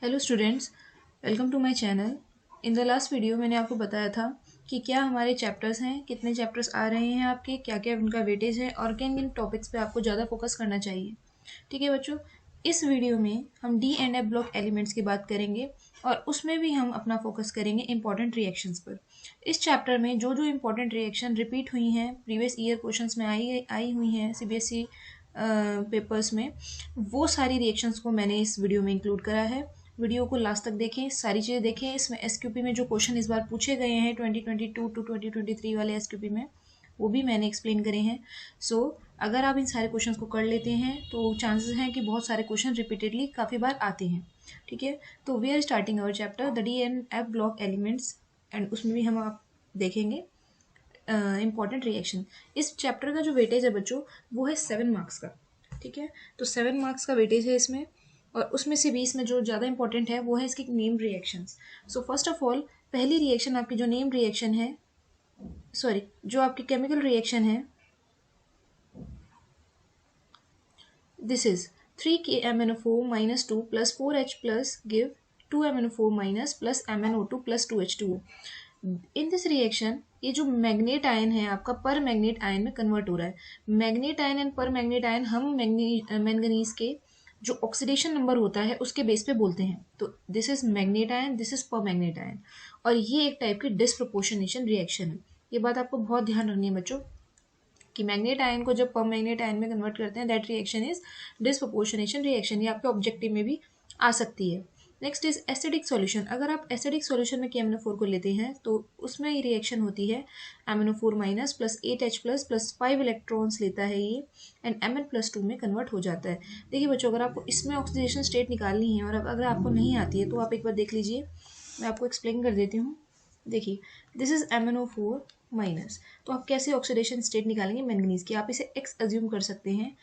Hello students, welcome to my channel. In the last video मैंने आपको बताया था कि क्या हमारे चैप्टर्स हैं, कितने चैप्टर्स आ रहे हैं आपके, क्या क्या उनका वेटेज है और किन किन टॉपिक्स पे आपको ज़्यादा फोकस करना चाहिए। ठीक है बच्चों, इस वीडियो में हम D and F block elements की बात करेंगे और उसमें भी हम अपना फोकस करेंगे इंपॉर्टेंट रिएक्शंस पर। इस चैप्टर में जो जो इंपॉर्टेंट रिएक्शन रिपीट हुई हैं, प्रीवियस ईयर क्वेश्चंस में आई हुई हैं सीबीएसई पेपर्स में, वो सारी रिएक्शंस को मैंने इस वीडियो में इंक्लूड करा है। वीडियो को लास्ट तक देखें, सारी चीज़ें देखें। इसमें एसक्यूपी में जो क्वेश्चन इस बार पूछे गए हैं 2022 टू 2023 वाले एसक्यूपी में, वो भी मैंने एक्सप्लेन करे हैं। सो अगर आप इन सारे क्वेश्चंस को कर लेते हैं तो चांसेस हैं कि बहुत सारे क्वेश्चन रिपीटेडली काफ़ी बार आते हैं। ठीक है, तो we are starting our chapter the D and F block elements, and उसमें भी हम आप देखेंगे इम्पॉर्टेंट रिएक्शन। इस चैप्टर का जो वेटेज है बच्चों, वो है 7 मार्क्स का। ठीक है, तो 7 मार्क्स का वेटेज है इसमें, और उसमें से भी इसमें जो ज़्यादा इंपॉर्टेंट है वो है इसकी name reactions. So first of all, पहली रिएक्शन आपकी जो नेम रिएक्शन है, सॉरी, जो आपकी केमिकल रिएक्शन है, this is 3KMnO4 minus 2 plus 4H plus give 2MnO4 minus plus MnO2 plus 2H2O। In this reaction ये जो मैग्नेट आयन है आपका पर मैग्नेट आयन में कन्वर्ट हो रहा है। मैग्नेट आयन एंड पर मैग्नेट आयन हम मैंगनीज के जो ऑक्सीडेशन नंबर होता है उसके बेस पे बोलते हैं। तो this is manganate ion, this is पर मैग्नेट आयन, और ये एक टाइप की डिसप्रोपोर्शनेशन रिएक्शन है। ये बात आपको बहुत ध्यान रखनी है बच्चों कि मैग्नेट आयन को जब पर मैग्नेट आयन में कन्वर्ट करते हैं, that reaction is disproportionation reaction. ये आपके ऑब्जेक्टिव में भी आ सकती है। Next is acidic solution. अगर आप एसिडिक सॉल्यूशन में KMnO4 को लेते हैं तो उसमें ये रिएक्शन होती है MnO4 minus plus 8H plus plus 5 electrons लेता है ये, एंड Mn+2 में कन्वर्ट हो जाता है। देखिए बच्चों, अगर आपको इसमें ऑक्सीडेशन स्टेट निकालनी है और अगर आपको नहीं आती है तो आप एक बार देख लीजिए, मैं आपको एक्सप्लेन कर देती हूँ। देखिए, दिस इज MnO4 माइनस, तो आप कैसे ऑक्सीडेशन स्टेट निकालेंगे मैंगनीज की, आप इसे x अज्यूम कर सकते हैं।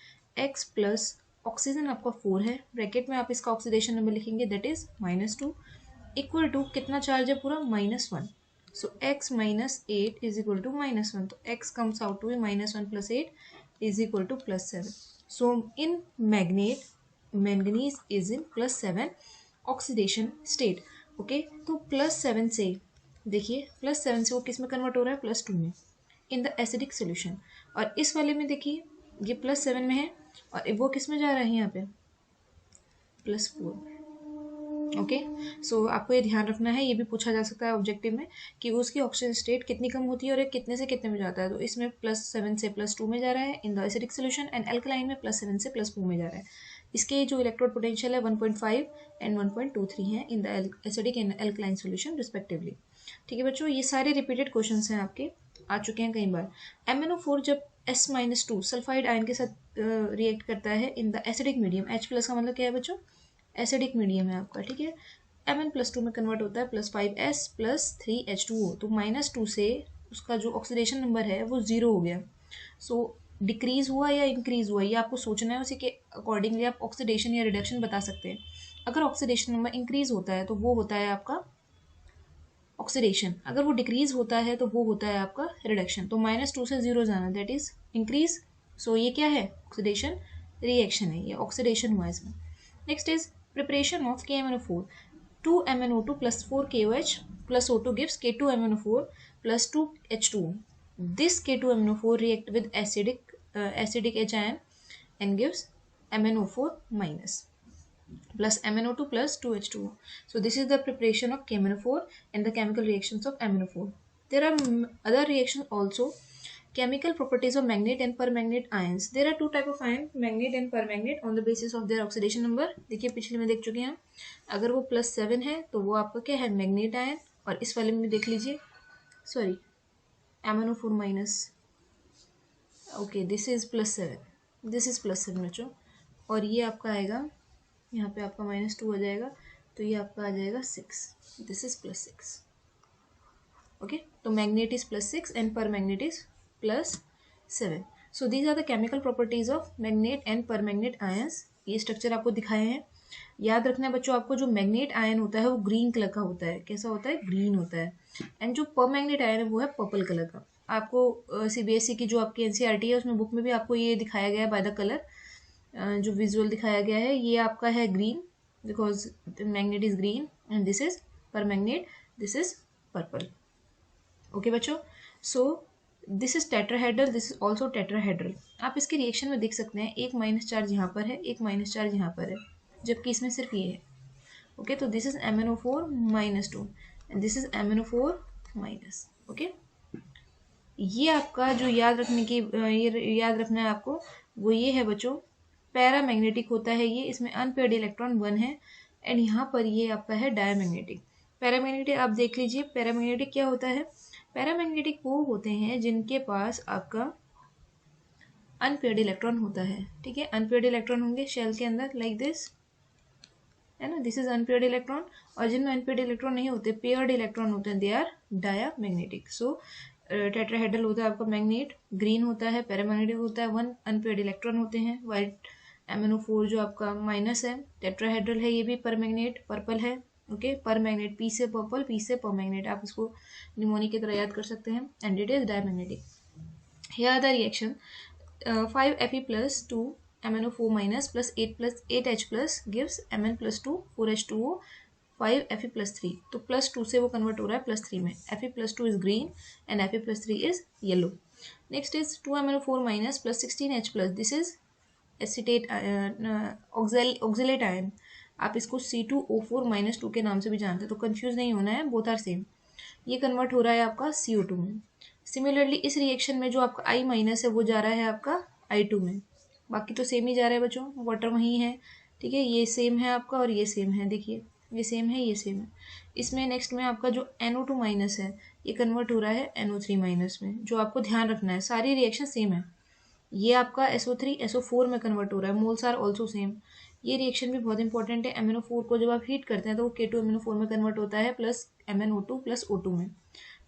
x प्लस ऑक्सीजन आपका 4 है, ब्रैकेट में आप इसका ऑक्सीडेशन नंबर लिखेंगे, दैट इज -2, इक्वल टू कितना चार्ज है पूरा, -1। So x minus 8 is equal to -1, तो x comes out to be -1 plus 8 is equal to +7। So in magnet manganese is in +7 oxidation state. Okay, तो +7 से देखिए, +7 से वो किस में कन्वर्ट हो रहा है, +2 में, इन द एसिडिक सोल्यूशन। और इस वाले में देखिए ये +7 में है और वो किस में जा रहा है यहाँ पे, +4 में। ओके, सो आपको ये ध्यान रखना है, ये भी पूछा जा सकता है ऑब्जेक्टिव में कि उसकी ऑक्सीजन स्टेट कितनी कम होती है और ये कितने से कितने में जाता है। तो इसमें +7 से +2 में जा रहा है in the acidic solution, and alkaline में +7 से +4 में जा रहा है। इसके जो इलेक्ट्रोड पोटेंशियल है 1.5 एंड 1.23 है in the acidic and alkaline solution respectively. ठीक है बच्चों, ये सारे रिपीटेड क्वेश्चन हैं आपके, आ चुके हैं कई बार। MnO4 जब S-2 सल्फाइड आयन के साथ रिएक्ट करता है in the acidic medium, H+ का मतलब क्या है बच्चों, एसिडिक मीडियम है आपका। ठीक है, Mn+2 में कन्वर्ट होता है +5S प्लस 3H2O, तो -2 से उसका जो ऑक्सीडेशन नंबर है वो 0 हो गया। सो डिक्रीज हुआ या इंक्रीज हुआ, ये आपको सोचना है, उसी के अकॉर्डिंगली आप ऑक्सीडेशन या रिडक्शन बता सकते हैं। अगर ऑक्सीडेशन नंबर इंक्रीज होता है तो वो होता है आपका ऑक्सीडेशन, अगर वो डिक्रीज होता है तो वो होता है आपका रिडक्शन। तो -2 से 0 जाना, दैट इज इंक्रीज। सो ये क्या है, ऑक्सीडेशन रिएक्शन है, ये ऑक्सीडेशन हुआ इसमें। Next is preparation of KMnO4, 2MnO2 plus 4KOH plus O2 gives K2MnO4 plus 2H2O. This K2MnO4 react with acidic H ion and gives MnO4 minus plus MnO2 plus 2H2O. So this is the preparation of KMnO4 and the chemical reactions of MnO4. There are other reactions also. Chemical properties of magnet and permanganate ions. There are two type of ion, magnet and permanganate, on the basis of their oxidation number. देखिए पिछले में देख चुके हैं, अगर वो +7 है तो वो आपका क्या है, मैग्नेट आयन, और इस वाले में भी देख लीजिए, sorry, MnO4 minus, okay, this is +7, this is +7 बच्चों, और ये आपका आएगा यहाँ पे आपका -2 हो जाएगा, तो ये आपका आ जाएगा 6, दिस इज +6। ओके, तो manganate is +6 and permanganate is +7। So these are the chemical properties of manganate and permanganate ions. ये स्ट्रक्चर आपको दिखाए हैं। याद रखना है बच्चों आपको, जो मैग्नेट आयन होता है वो ग्रीन कलर का होता है। कैसा होता है, ग्रीन होता है, एंड जो पर मैग्नेट आयन है वो है पर्पल कलर का। आपको CBSE की जो आपकी NCERT है उसमें बुक में भी आपको ये दिखाया गया है बाय द कलर, जो विजुअल दिखाया गया है, ये आपका है green, because magnet is green and this is permanganate, this is purple. Okay बच्चों, so this is tetrahedral, this is also tetrahedral. आप इसके रिएक्शन में देख सकते हैं एक माइनस चार्ज यहाँ पर है, एक माइनस चार्ज यहाँ पर है, जबकि इसमें सिर्फ ये है। ओके, तो this is MnO4 -2 and this is MnO4 minus. Okay, ये आपका जो याद रखने की ये याद रखना है आपको, वो ये है बच्चों, पैरामैग्नेटिक होता है ये, इसमें अनपेयर्ड इलेक्ट्रॉन 1 है एंड यहाँ पर ये आपका है डायमैग्नेटिक। पैरामैग्नेटिक आप देख लीजिए, पैरामैग्नेटिक क्या होता है? पैरामैग्नेटिक वो होते हैं जिनके पास आपका अनपेयर्ड इलेक्ट्रॉन होता है। ठीक है, अनपेयर्ड इलेक्ट्रॉन होंगे शेल के अंदर लाइक दिस, है ना, दिस इज अनपेयर्ड इलेक्ट्रॉन। और जिनमें अनपेयर्ड इलेक्ट्रॉन नहीं होते, पेयर्ड इलेक्ट्रॉन होते हैं, they are diamagnetic. So tetrahedral होता है आपका मैग्नेट, ग्रीन होता है, पैरामैग्नेटिक होता है, 1 अनपेयर्ड इलेक्ट्रॉन होते हैं, वाइट MnO4 जो आपका माइनस है, टेट्राहेड्रल है ये भी, परमैग्नेट पर्पल है। ओके, परमैग्नेट, पी से पर्पल, पी से परमैग्नेट, आप इसको निमोनिक की तरह याद कर सकते हैं, and it is diamagnetic. Here the reaction 5Fe plus 2 MnO4 minus plus 8H plus gives Mn plus 2 4H2O 5Fe plus 3। तो प्लस 2 से वो कन्वर्ट हो रहा है प्लस 3 में। Fe plus 2 is green and Fe plus 3 is yellow। Next is 2 MnO4 minus plus 16H plus, this is acetate oxalate ion, आप इसको C2O4 minus 2 के नाम से भी जानते हैं, तो कंफ्यूज नहीं होना है, बोथ आर सेम। ये कन्वर्ट हो रहा है आपका CO2 में। सिमिलरली इस रिएक्शन में जो आपका I माइनस है वो जा रहा है आपका I2 में। बाकी तो सेम ही जा रहा है बच्चों, वाटर वहीं है। ठीक है, ये सेम है आपका और ये सेम है, देखिए ये सेम है, ये सेम है। इसमें नेक्स्ट में आपका जो NO2 माइनस है ये कन्वर्ट हो रहा है NO3 माइनस में। जो आपको ध्यान रखना है, सारी रिएक्शन सेम है। ये आपका SO3 SO4 में कन्वर्ट हो रहा है, मोल्स आर ऑल्सो सेम। ये रिएक्शन भी बहुत इंपॉर्टेंट है। MnO4 को जब आप हीट करते हैं तो वो K2MnO4 में कन्वर्ट होता है प्लस MnO2 प्लस O2 में।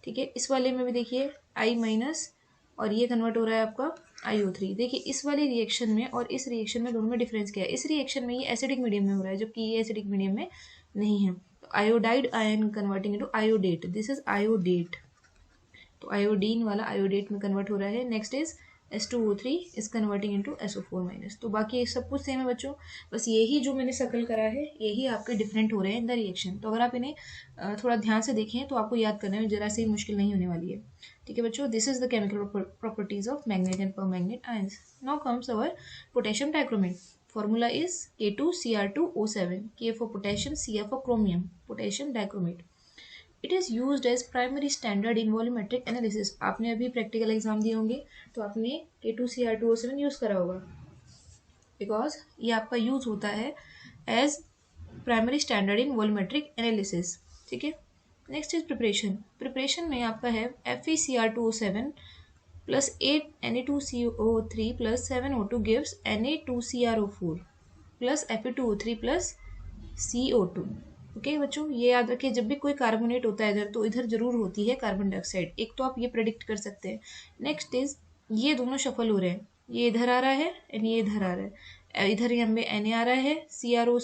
ठीक है, इस वाले में भी देखिए I माइनस और ये कन्वर्ट हो रहा है आपका IO3। देखिए इस वाले रिएक्शन में और इस रिएक्शन में दोनों में डिफरेंस क्या है? इस रिएक्शन में ये एसिडिक मीडियम में हो रहा है, जबकि ये एसिडिक मीडियम में नहीं है। तो iodide ion converting into iodate, this is iodate. तो आयोडीन वाला आयोडेट में कन्वर्ट हो रहा है। Next is H2O3 is converting into SO4 minus. तो बाकी सब कुछ सेम है बच्चों, बस यही जो मैंने सर्कल करा है यही आपके डिफरेंट हो रहे हैं इन द रिएक्शन। तो अगर आप इन्हें थोड़ा ध्यान से देखें तो आपको याद करने में जरा सी मुश्किल नहीं होने वाली है। ठीक है बच्चों, this is the chemical properties of manganate and permanganate ions. Now comes our potassium dichromate. Formula is K2Cr2O7, K for potassium, Cr for chromium, potassium dichromate. It is used as primary standard in volumetric analysis. आपने अभी practical exam दिए होंगे तो आपने K2Cr2O7 use करा होगा, because ये आपका यूज़ होता है as primary standard in volumetric analysis. ठीक है, नेक्स्ट इज प्रिपरेशन। प्रिपरेशन में आपका है FeCr2O7 plus 8 Na2CO3 plus 7O2 gives Na2CrO4 plus Fe2O3 plus CO2। Okay बच्चों, ये याद रखिए, जब भी कोई कार्बोनेट होता है इधर तो इधर जरूर होती है कार्बन डाइऑक्साइड। एक तो आप ये प्रेडिक्ट कर सकते हैं। नेक्स्ट इज ये दोनों शफल हो रहे हैं, ये इधर आ रहा है एंड ये इधर आ रहा है। इधर यहाँ पे Na आ रहा है CrO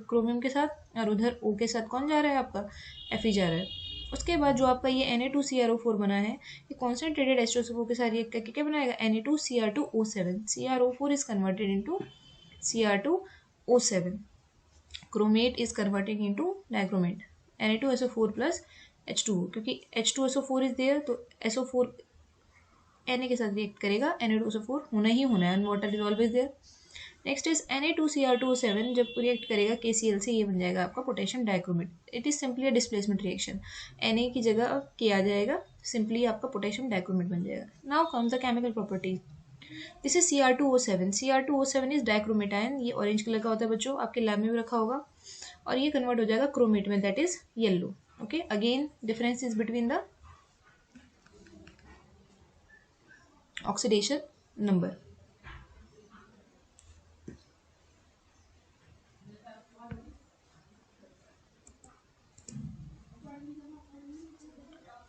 क्रोमियम के साथ, और उधर O के साथ कौन जा रहा है आपका Fe जा रहा है। उसके बाद जो आपका ये Na2CrO4 बना है, ये कॉन्सेंट्रेटेड H2SO4 के साथ रिएक्ट करके क्या बनाएगा Na2Cr2O7। CrO4 is converted into Cr2O7। Chromate is converting into dichromate Na2SO4 plus H2O, क्योंकि H2SO4 इज देयर तो SO4 Na के साथ रिएक्ट करेगा, Na2SO4 होना ही होना है, water is always there. Next is Na2Cr2O7 जब रिएक्ट करेगा KCl से, ये बन जाएगा आपका potassium dichromate. It is simply a displacement reaction, Na की जगह K आ जाएगा, सिंपली आपका पोटेशियम डाइक्रोमेट बन जाएगा। Now comes the chemical properties. This is Cr2O7। Cr2O7 is dichromate ion, ये ऑरेंज कलर का होता है बच्चों, आपके लैब में भी रखा होगा, और ये कन्वर्ट हो जाएगा क्रोमेट में, that is yellow. Okay, again difference is between the oxidation number.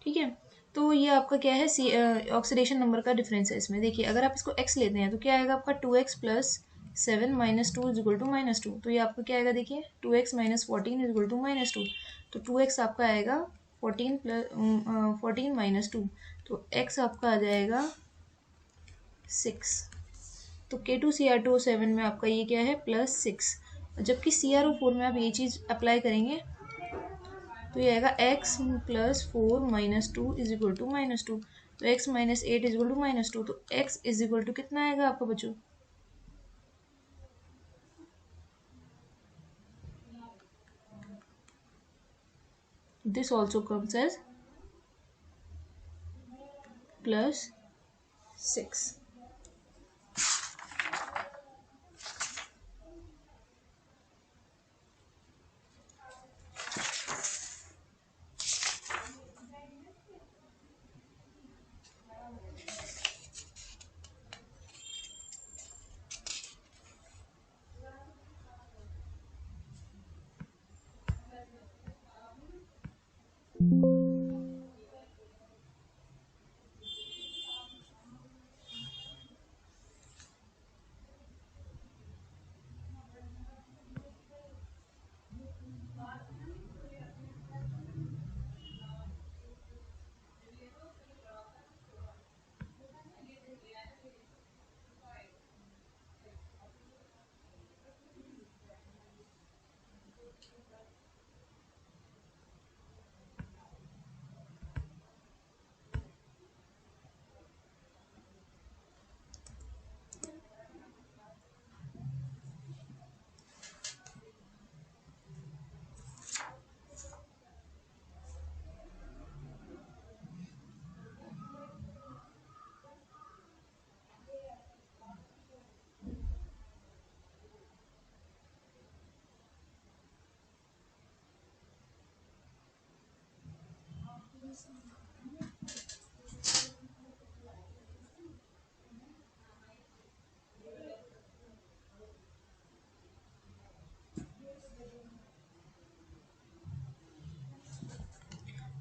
ठीक है, तो ये आपका क्या है, ऑक्सीडेशन नंबर का डिफरेंस है इसमें। देखिए अगर आप इसको x लेते हैं तो क्या आएगा आपका 2x plus 7 minus 2 is equal to minus 2। तो ये आपका क्या आएगा, देखिए 2x minus 14 is equal to minus 2। तो 2x आपका आएगा 14 प्लस 14 माइनस 2, तो x आपका आ जाएगा 6। तो K2Cr2O7 में आपका ये क्या है प्लस 6, जबकि CrO4 में आप ये चीज़ अप्लाई करेंगे तो ये आएगा x plus 4 minus 2 is equal to -2। तो x minus 8 is equal to -2। तो x इज इक्वल टू कितना आएगा आपका बच्चों? This also comes as +6।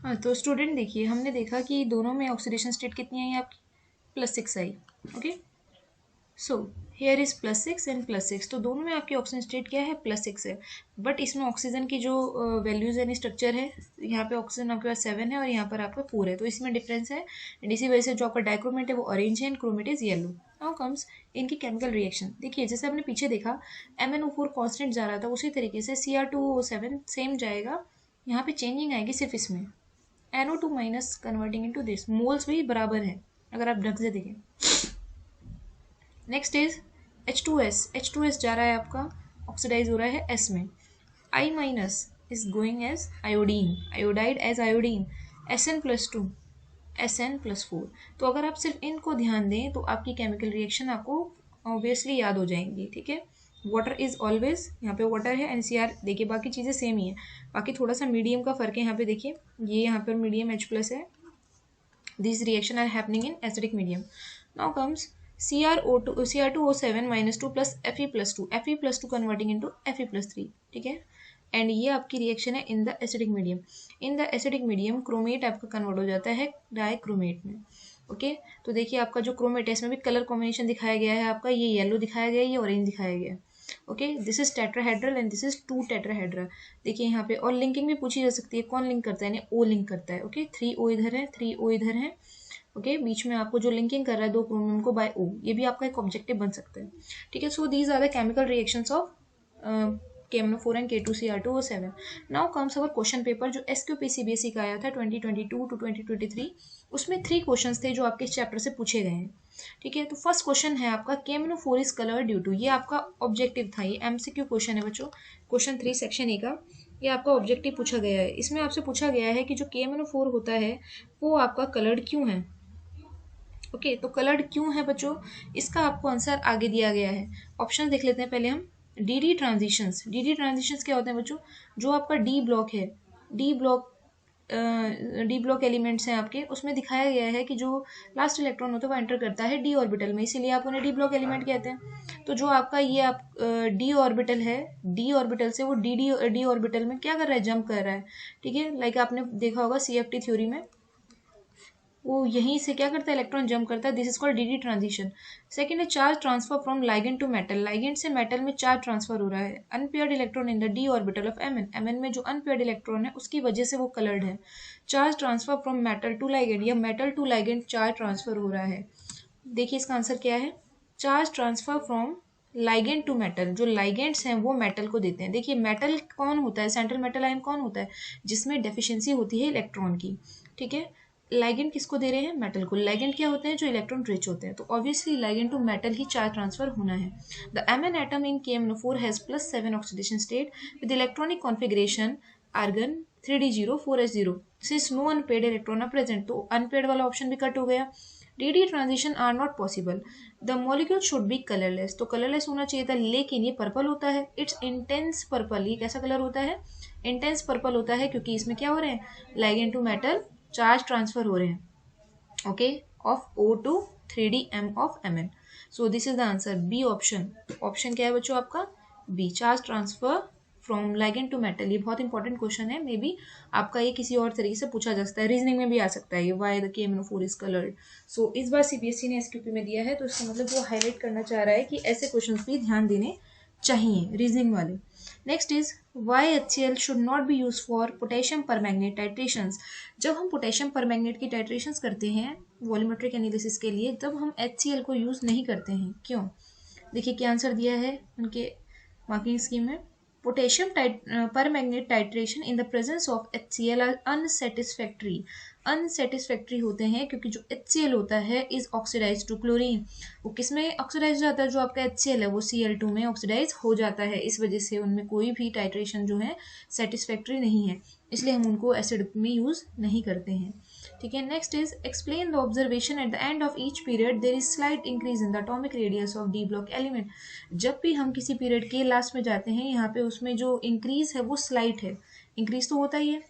हाँ, तो स्टूडेंट देखिए, हमने देखा कि दोनों में ऑक्सीडेशन स्टेट कितनी आई आपकी? +6 आई। Okay, so here is +6 and +6, तो दोनों में आपकी ऑक्सीजन स्टेट क्या है? +6 है। बट इसमें ऑक्सीजन की जो वैल्यूज यानी स्ट्रक्चर है, यहाँ पे ऑक्सीजन आपके पास 7 है और यहाँ पर आपका 4 है, तो इसमें डिफरेंस है। एंड इसी वजह से जो आपका डाइक्रोमेट है वो ऑरेंज है and chromate is yellow. Now comes इनकी केमिकल रिएक्शन। देखिए, जैसे आपने पीछे देखा MnO4 कॉन्स्टेंट जा रहा था, उसी तरीके से Cr2O7 सेम जाएगा। यहाँ पे चेंजिंग आएगी सिर्फ इसमें, NO2 minus converting into this, moles भी बराबर है अगर आप ढंग से देखें। नेक्स्ट इज H2S जा रहा है आपका, ऑक्सीडाइज हो रहा है S में। I minus is going as iodine, iodide as iodine, Sn+2 Sn+4। तो अगर आप सिर्फ इनको ध्यान दें तो आपकी केमिकल रिएक्शन आपको ऑब्वियसली याद हो जाएंगी, ठीक है। वाटर इज ऑलवेज, यहाँ पे वाटर है, NCR देखिए, बाकी चीज़ें सेम ही है, बाकी थोड़ा सा मीडियम का फर्क है। यहाँ पे देखिए, ये यहाँ पर मीडियम H+ है। These reaction are happening in acidic medium. Now comes Cr2O7 -2 plus Fe+2, Fe+2 converting into Fe+3, ठीक है। एंड ये आपकी रिएक्शन है in the acidic medium. In the acidic medium chromate आपका कन्वर्ट हो जाता है डाइक्रोमेट में। ओके, तो देखिए आपका जो क्रोमेट है, इसमें भी कलर कॉम्बिनेशन दिखाया गया है आपका, ये येलो दिखाया गया है, ये ऑरेंज दिखाया गया है। Okay, this is tetrahedral and this is 2 tetrahedral. देखिए यहाँ पे, और लिंकिंग भी पूछी जा सकती है, कौन लिंक करता है? यानी O लिंक करता है। ओके, 3O इधर है, 3O इधर है। ओके, बीच में आपको जो लिंकिंग कर रहा है दो क्रोमियम को बाय O, ये भी आपका एक ऑब्जेक्टिव बन सकता है, ठीक है। So these are the chemical reactions of KMnO4 and K2Cr2O7। Now comes our question paper, जो SQP CBSE का आया था 2022 टू 2023। उसमें 3 क्वेश्चंस थे जो आपके इस चैप्टर से पूछे गए हैं, ठीक है। तो फर्स्ट क्वेश्चन है आपका, KMnO4 is colour due to, ये आपका ऑब्जेक्टिव था, ये MCQ क्वेश्चन है बच्चों, क्वेश्चन 3 सेक्शन ए का, ये आपका ऑब्जेक्टिव पूछा गया है। इसमें आपसे पूछा गया है कि जो KMnO4 होता है वो आपका कलर्ड क्यों है। ओके, तो कलर्ड क्यों है बच्चों, इसका आपको आंसर आगे दिया गया है। ऑप्शन देख लेते हैं पहले हम। डी ट्रांजिशंस, डी ट्रांजिशंस क्या होते हैं बच्चों? जो आपका डी ब्लॉक है, d block D block elements हैं आपके, उसमें दिखाया गया है कि जो लास्ट इलेक्ट्रॉन होता है वो एंटर करता है डी ऑर्बिटल में, इसीलिए आप उन्हें डी ब्लॉक एलिमेंट कहते हैं। तो जो आपका ये आप डी ऑर्बिटल है, डी ऑर्बिटल से वो डी ऑर्बिटल में क्या कर रहा है? जंप कर रहा है, ठीक है। लाइक आपने देखा होगा CFT थ्योरी में, वो यहीं से क्या करता है? इलेक्ट्रॉन जंप करता है। This is called D transition. Second है charge transfer from ligand to metal, ligand से मेटल में चार्ज ट्रांसफर हो रहा है। Unpaired electron in the D orbital of Mn में जो अनपेयर्ड इलेक्ट्रॉन है उसकी वजह से वो कलर्ड है। Charge transfer from metal to ligand, या metal to ligand charge transfer हो रहा है। देखिए इसका आंसर क्या है, charge transfer from ligand to metal, जो लाइगेंड्स हैं वो मेटल को देते हैं। देखिए मेटल कौन होता है, सेंट्रल मेटल आयन कौन होता है, जिसमें डेफिशिएंसी होती है इलेक्ट्रॉन की, ठीक है। लाइगेंड किसको दे रहे हैं, मेटल को। लाइगेंड क्या होते हैं, जो इलेक्ट्रॉन रिच होते हैं, तो ऑब्वियसली लाइगेंड टू मेटल ही चार्ज ट्रांसफर होना है। द Mn atom in KMnO4 has +7 oxidation state with electronic configuration argon 3d0 4s0 since no unpaired electron are present, तो अनपेड वाला ऑप्शन भी कट हो गया। D transition are not possible, the molecule should be colourless, तो colourless होना चाहिए था, लेकिन ये पर्पल होता है। इट्स इंटेंस पर्पल, ये कैसा कलर होता है, इंटेंस पर्पल होता है, क्योंकि इसमें क्या हो रहे हैं, ligand to metal charge transfer हो रहे हैं, okay, of O2 3dm of Mn। So this is the answer, B option. Option क्या है बच्चों आपका, B, charge transfer from ligand to metal. ये बहुत इंपॉर्टेंट क्वेश्चन है, मे बी आपका ये किसी और तरीके से पूछा जा सकता है, रीजनिंग में भी आ सकता है ये, why the KMnO4 is coloured. So इस बार CBSE ने SQP में दिया है, तो इसका मतलब वो हाईलाइट करना चाह रहा है कि ऐसे क्वेश्चन भी ध्यान देने चाहिए रीजनिंग वाले। Next is why HCl should not be use for potassium permanganate titrations. जब हम पोटेशियम परमैंगनेट की टाइट्रेशंस करते हैं वॉल्यूमेट्रिक एनालिसिस के लिए, तब हम HCl को यूज़ नहीं करते हैं, क्यों। देखिए क्या आंसर दिया है उनके मार्किंग स्कीम में, potassium permanganate titration in the presence of HCl are unsatisfactory. Unsatisfactory होते हैं क्योंकि जो HCl होता है इज ऑक्सीडाइज टू क्लोरीन, वो किस में ऑक्सीडाइज हो जाता है, जो आपका HCl है वो Cl2 में ऑक्सीडाइज हो जाता है, इस वजह से उनमें कोई भी टाइट्रेशन जो है सेटिस्फैक्ट्री नहीं है, इसलिए हम उनको एसिड में यूज़ नहीं करते हैं, ठीक है। Next is explain the observation at the end of each period there is slight increase in the atomic radius of d block element. जब भी हम किसी पीरियड के लास्ट में जाते हैं, यहाँ पे उसमें जो इंक्रीज है वो स्लाइट है, इंक्रीज तो होता ही है,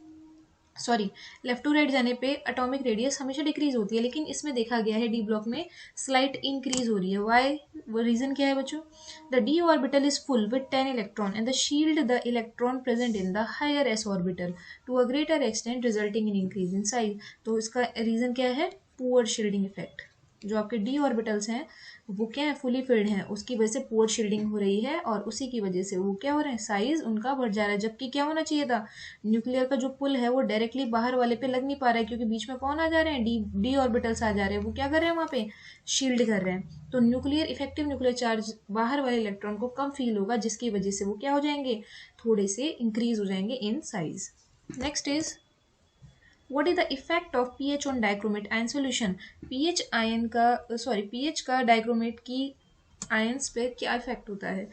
सॉरी, लेफ्ट टू राइट जाने पे एटॉमिक रेडियस हमेशा डिक्रीज होती है, लेकिन इसमें देखा गया है डी ब्लॉक में स्लाइट इंक्रीज हो रही है। वाई, वो रीजन क्या है बच्चों, the D orbital is full with 10 electron and the shield the electron present in the higher s orbital to a greater extent resulting in increase in size. तो इसका reason क्या है, पुअर शील्डिंग इफेक्ट। जो आपके D orbitals हैं वो क्या है, फुली फिल्ड हैं, उसकी वजह से पुअर शील्डिंग हो रही है, और उसी की वजह से वो क्या हो रहे हैं, साइज उनका बढ़ जा रहा है। जबकि क्या होना चाहिए था, न्यूक्लियर का जो पुल है वो डायरेक्टली बाहर वाले पे लग नहीं पा रहा है, क्योंकि बीच में कौन आ जा रहे हैं, डी ऑर्बिटल्स आ जा रहे हैं, वो क्या कर रहे हैं वहाँ पे, शील्ड कर रहे हैं। तो न्यूक्लियर इफेक्टिव न्यूक्लियर चार्ज बाहर वाले इलेक्ट्रॉन को कम फील होगा, जिसकी वजह से वो क्या हो जाएंगे, थोड़े से इंक्रीज हो जाएंगे in size. Next is what is the effect of pH on dichromate ion solution. PH ion का, सॉरी, पीएच का डाइक्रोमेट की आयंस पे क्या इफेक्ट होता है।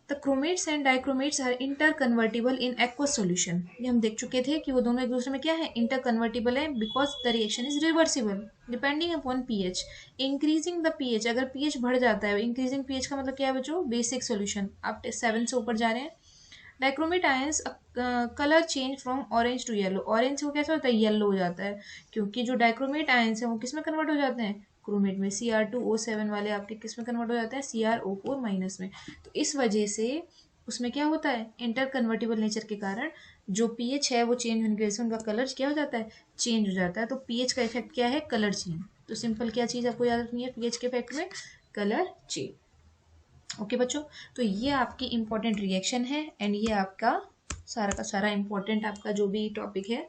The chromates and dichromates are interconvertible in aqueous solution. ये हम देख चुके थे कि वो दोनों एक दूसरे में क्या है, इंटर कन्वर्टिबल है, because the reaction is reversible depending upon pH. Increasing the pH, अगर पीएच बढ़ जाता है, इंक्रीजिंग पीएच का मतलब क्या है बच्चों, बेसिक सॉल्यूशन, आप 7 से ऊपर जा रहे हैं। Dichromate ions colour change from orange to yellow, orange को कैसा होता है, येलो हो जाता है, क्योंकि जो डाइक्रोमेट आयंस हैं वो किस में कन्वर्ट हो जाते हैं, क्रोमेट में। Cr2O7 वाले आपके किस में कन्वर्ट हो जाते हैं, CrO4 माइनस में। तो इस वजह से उसमें क्या होता है, इंटर कन्वर्टिबल नेचर के कारण जो पीएच है वो चेंज होने की वजह से उनका कलर क्या हो जाता है, चेंज हो जाता है। तो पीएच का इफेक्ट क्या है, कलर चेंज। तो सिंपल क्या चीज़ आपको याद रखनी है पीएच के इफेक्ट में, कलर चेंज। ओके बच्चों, तो ये आपकी इंपॉर्टेंट रिएक्शन है, एंड ये आपका सारा का सारा इंपॉर्टेंट आपका जो भी टॉपिक है,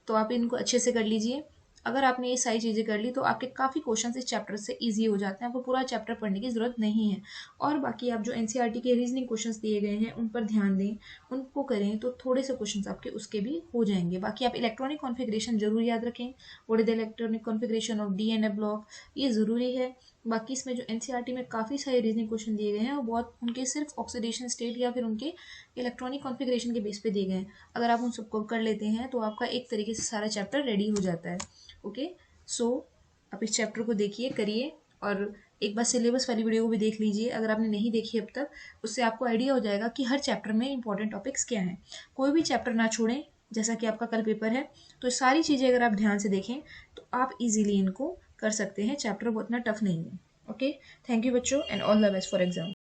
तो आप इनको अच्छे से कर लीजिए। अगर आपने ये सारी चीज़ें कर ली तो आपके काफ़ी क्वेश्चन इस चैप्टर से इजी हो जाते हैं, आपको पूरा चैप्टर पढ़ने की ज़रूरत नहीं है। और बाकी आप जो एनसीईआरटी के रीजनिंग क्वेश्चंस दिए गए हैं उन पर ध्यान दें, उनको करें, तो थोड़े से क्वेश्चंस आपके उसके भी हो जाएंगे। बाकी आप इलेक्ट्रॉनिक कॉन्फ़िगरेशन जरूर याद रखें, what is the electronic configuration of d n a block, ये ज़रूरी है। बाकी इसमें जो एनसीईआरटी में काफ़ी सारे रीजनिंग क्वेश्चन दिए गए हैं वो बहुत उनके सिर्फ ऑक्सीडेशन स्टेट या फिर उनके इलेक्ट्रॉनिक कॉन्फ़िगरेशन के बेस पे दिए गए हैं। अगर आप उन सबको कर लेते हैं तो आपका एक तरीके से सारा चैप्टर रेडी हो जाता है। ओके, सो आप इस चैप्टर को देखिए, करिए, और एक बार सिलेबस वाली वीडियो को भी देख लीजिए अगर आपने नहीं देखी अब तक। उससे आपको आइडिया हो जाएगा कि हर चैप्टर में इंपॉर्टेंट टॉपिक्स क्या हैं। कोई भी चैप्टर ना छोड़ें, जैसा कि आपका कल पेपर है, तो सारी चीज़ें अगर आप ध्यान से देखें तो आप इजीली इनको कर सकते हैं, चैप्टर वो इतना टफ नहीं है। ओके, थैंक यू बच्चों, and all the best for exam.